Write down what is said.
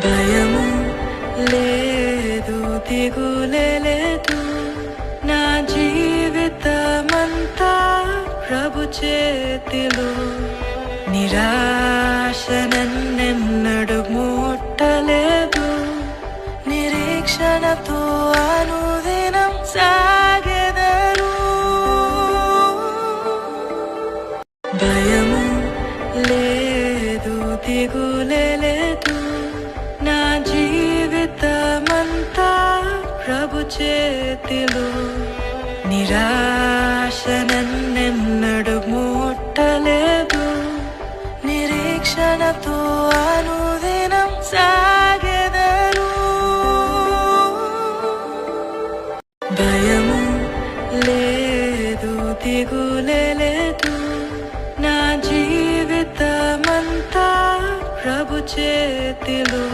భయము లేదు, దిగులే లేదు, నా జీవితమంతా ప్రభు చేతిలో. నిరాశ నన్నెన్నడు ముట్టలేదు, నిరీక్షణతో అనుదినం సాగెదను. భయము లేదు, దిగులే లేదు, నా జీవితమంతా ప్రభు చేతిలో. నిరాశ నన్నెన్నడు ముట్టలేదు, నిరీక్షణతో అనుదినం సాగెదను. భయము లేదు, దిగులే లేదు, నా జీవితమంతా ప్రభు చేతిలో.